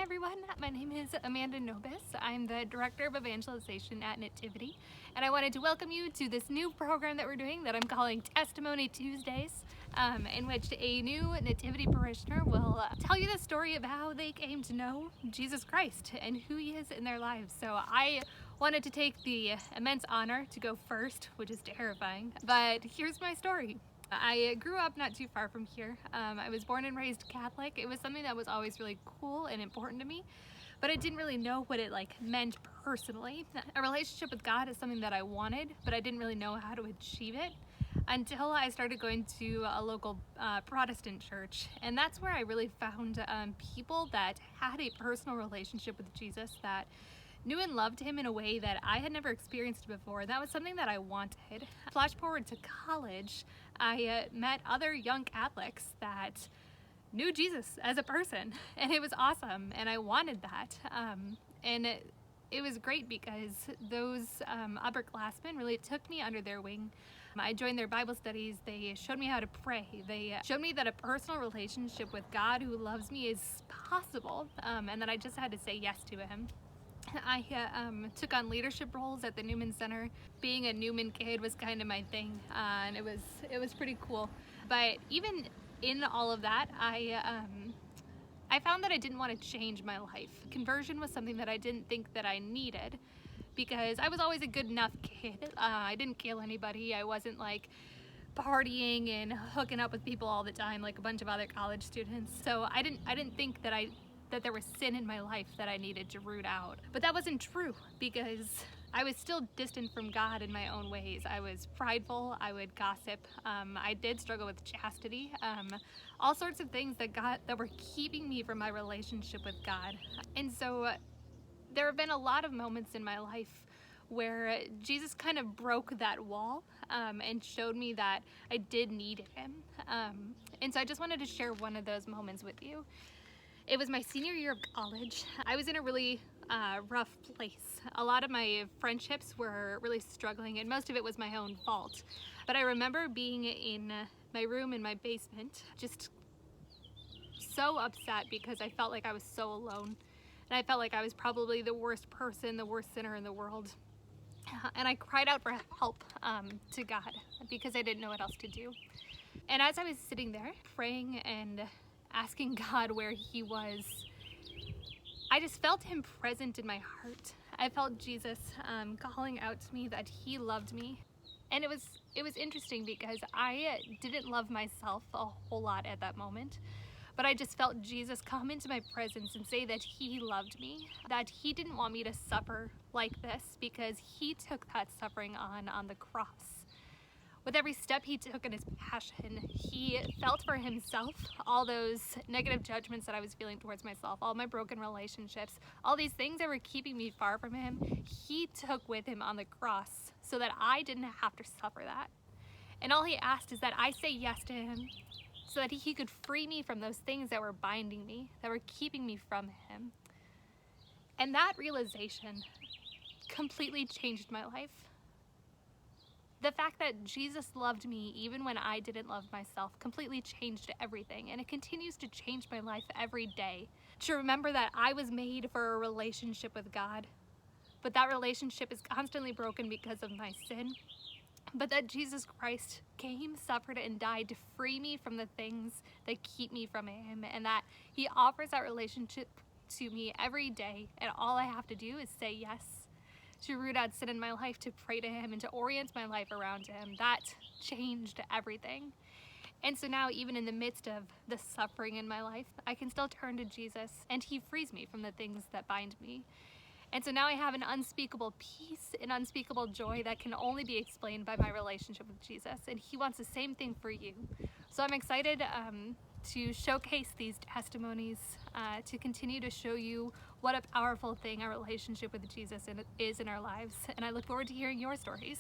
everyone, my name is Amanda Nobis. I'm the Director of Evangelization at Nativity, and I wanted to welcome you to this new program that we're doing that I'm calling Testimony Tuesdays, in which a new Nativity parishioner will tell you the story of how they came to know Jesus Christ and who He is in their lives. So I wanted to take the immense honor to go first, which is terrifying, but here's my story. I grew up not too far from here. I was born and raised Catholic. It was something that was always really cool and important to me, but I didn't really know what it meant personally. A relationship with God is something that I wanted, but I didn't really know how to achieve it until I started going to a local Protestant church. And that's where I really found people that had a personal relationship with Jesus, that knew and loved Him in a way that I had never experienced before. That was something that I wanted. Flash forward to college, I met other young Catholics that knew Jesus as a person, and it was awesome, and I wanted that. And it was great because those upperclassmen really took me under their wing. I joined their Bible studies. They showed me how to pray. They showed me that a personal relationship with God who loves me is possible, and that I just had to say yes to Him. I took on leadership roles at the Newman Center. Being a Newman kid was kind of my thing, and it was pretty cool. But even in all of that, I found that I didn't want to change my life. Conversion was something that I didn't think that I needed, because I was always a good enough kid. I didn't kill anybody. I wasn't partying and hooking up with people all the time like a bunch of other college students. So I didn't think that there was sin in my life that I needed to root out. But that wasn't true, because I was still distant from God in my own ways. I was prideful, I would gossip, I did struggle with chastity, all sorts of things that were keeping me from my relationship with God. And so there have been a lot of moments in my life where Jesus kind of broke that wall and showed me that I did need Him. And so I just wanted to share one of those moments with you. It was my senior year of college. I was in a really rough place. A lot of my friendships were really struggling, and most of it was my own fault. But I remember being in my room in my basement, just so upset because I felt like I was so alone. And I felt like I was probably the worst person, the worst sinner in the world. And I cried out for help to God because I didn't know what else to do. And as I was sitting there praying and asking God where He was, I just felt Him present in my heart. I felt Jesus calling out to me that He loved me. And it was interesting because I didn't love myself a whole lot at that moment, but I just felt Jesus come into my presence and say that He loved me, that He didn't want me to suffer like this because He took that suffering on the cross. With every step He took in His passion, He felt for Himself all those negative judgments that I was feeling towards myself, all my broken relationships, all these things that were keeping me far from Him. He took with Him on the cross so that I didn't have to suffer that. And all He asked is that I say yes to Him so that He could free me from those things that were binding me, that were keeping me from Him. And that realization completely changed my life. The fact that Jesus loved me even when I didn't love myself completely changed everything, and it continues to change my life every day. To remember that I was made for a relationship with God, but that relationship is constantly broken because of my sin. But that Jesus Christ came, suffered, and died to free me from the things that keep me from Him, and that He offers that relationship to me every day, and all I have to do is say yes. To root out sin in my life, to pray to Him, and to orient my life around Him. That changed everything. And so now, even in the midst of the suffering in my life, I can still turn to Jesus, and He frees me from the things that bind me. And so now I have an unspeakable peace, an unspeakable joy that can only be explained by my relationship with Jesus. And He wants the same thing for you. So I'm excited to showcase these testimonies, to continue to show you what a powerful thing our relationship with Jesus is in our lives. And I look forward to hearing your stories.